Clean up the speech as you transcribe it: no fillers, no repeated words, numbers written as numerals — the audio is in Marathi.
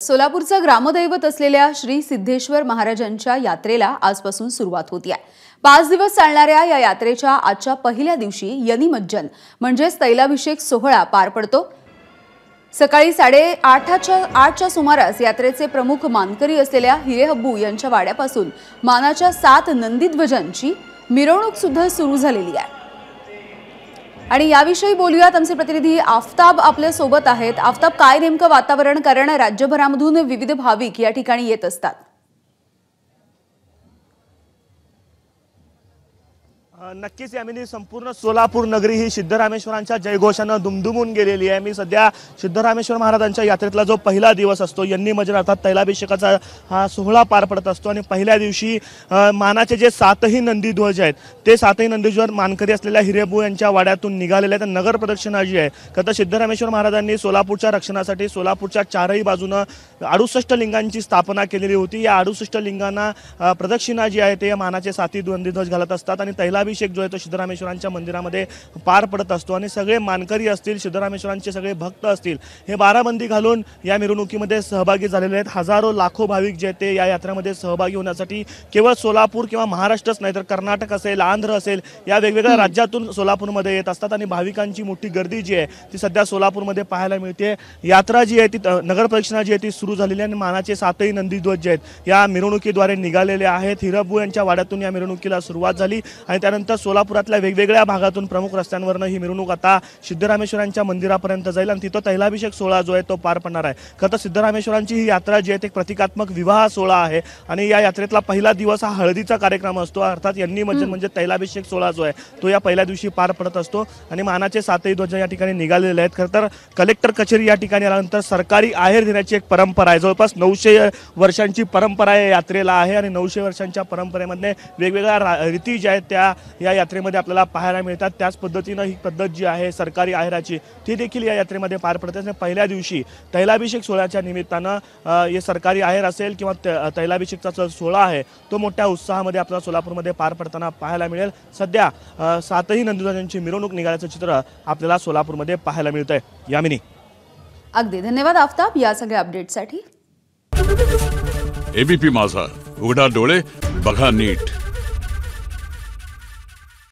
सोलापूरचं ग्रामदैवत असलेल्या श्री सिद्धेश्वर महाराजांच्या यात्रेला आजपासून सुरुवात होती आहे। 5 दिवस चालणाऱ्या या यात्रेच्या आजच्या पहिल्या दिवशी यनिमज्जन म्हणजेच तैलाभिषेक सोहळा पार पडतो। सकाळी 8:30च्या सुमारास यात्रेचे प्रमुख मानकरी असलेल्या हिरेहब्बू यांच्या वाड्यापासून मानाच्या 7 नंदीध्वजांची मिरवणूक सुद्धा सुरू झालेली आहे। आणि याविषयी बोलूयात, आमचे प्रतिनिधी आफताब आपल्या सोबत आहेत। आफताब, काय नेमकं वातावरण, कारण राज्यभरामधून विविध भाविक या ठिकाणी येत असतात? नक्कीच यामिनी संपूर्ण सोलापूर नगरी ही सिद्धरामेश्वरांच्या जयघोषाने दुमदुमून गेलेली आहे। मी सध्या सिद्धरामेश्वर महाराजांच्या यात्रेतला जो पहिला दिवस असतो, यनिमज्जन अर्थात तैलाभिषेकाचा हा सोहळा पार पडत असतो आणि पहिल्या दिवशी मानाचे जे 7ही नंदीध्वज आहेत ते 7ही नंदीध्वज मानकरी असलेल्या हिरेबू यांच्या वाड्यातून निघालेले आहेत। नगर प्रदक्षिणा जी आहे, खरं तर सिद्धरामेश्वर महाराजांनी सोलापूरच्या रक्षणासाठी सोलापूरच्या 4ही बाजूनं 68 लिंगांची स्थापना केलेली होती। या 68 लिंगांना प्रदक्षिणा जी आहे ते मानाचे 7ही नंदीध्वज घालत असतात आणि तैलाभिषेक जो आहे तो सिद्धरामेश्वरांच्या मंदिरामध्ये पार पडत असतो आणि सगळे मानकरी असतील, सिद्धरामेश्वरांचे सगळे भक्त असतील, हे बाराबंदी घालून या मिरवणुकीमध्ये सहभागी झालेले आहेत। हजारो लाखो भाविक जे ते या यात्रेमध्ये सहभागी होण्यासाठी केवळ सोलापूर किंवा महाराष्ट्रच नाही तर कर्नाटक असेल, आंध्र असेल, या वेगवेगळ्या राज्यातून सोलापूरमध्ये येत असतात आणि भाविकांची मोठी गर्दी जी आहे ती सध्या सोलापूरमध्ये पाहायला मिळते। यात्रा जी आहे ती नगर प्रदक्षिणा जी आहे ती सुरू झालेली आहे आणि मानाचे 7ही नंदीध्वज जे आहेत या मिरवणुकीद्वारे निघालेले आहेत। हिरेबू यांच्या वाड्यातून या मिरवणुकीला सुरुवात झाली आणि त्यानंतर सोलापुरातल्या वेगवेगळ्या भागातून प्रमुख रस्त्यांवरनं ही मिरवणूक आता सिद्धरामेश्वरांच्या मंदिरापर्यंत जाईल आणि तिथं तैलाभिषेक सोहळा जो आहे तो पार पडणार आहे। खरं तर सिद्धरामेश्वरांची ही यात्रा जी आहे एक प्रतिकात्मक विवाह सोहळा आहे आणि या यात्रेतला पहिला दिवस हा हळदीचा कार्यक्रम असतो, अर्थात यनिमज्जन म्हणजे तैलाभिषेक सोहळा जो आहे तो या पहिल्या दिवशी पार पडत असतो आणि मानाचे 7ही ध्वज या ठिकाणी निघालेले आहेत। खरं तर कलेक्टर कचेरी या ठिकाणी आल्यानंतर सरकारी आहेर देण्याची एक परंपरा आहे, जवळपास 900 वर्षांची परंपरा या यात्रेला आहे आणि 900 वर्षांच्या परंपरेमध्ये वेगवेगळ्या रीती ज्या आहेत त्या या यात्रेमध्ये आपल्याला पाहायला मिळतात। त्याच पद्धतीनं ही पद्धत जी आहे सरकारी आहेराची ती देखील या यात्रेमध्ये पार पडते। पहिल्या दिवशी तैलाभिषेक सोहळ्याच्या निमित्तानं हे सरकारी आहेर असेल किंवा तैलाभिषेकचा जो सोहळा आहे तो मोठ्या उत्साहामध्ये आपल्याला सोलापूरमध्ये पार पडताना पाहायला मिळेल। सध्या 7ही नंदीध्वजांची मिरवणूक निघाल्याचं चित्र आपल्याला सोलापूरमध्ये पाहायला मिळतंय। यामिनी, अगदी धन्यवाद आफताब या सगळ्या अपडेटसाठी। एबीपी माझा, उघडा डोळे बघा नीट।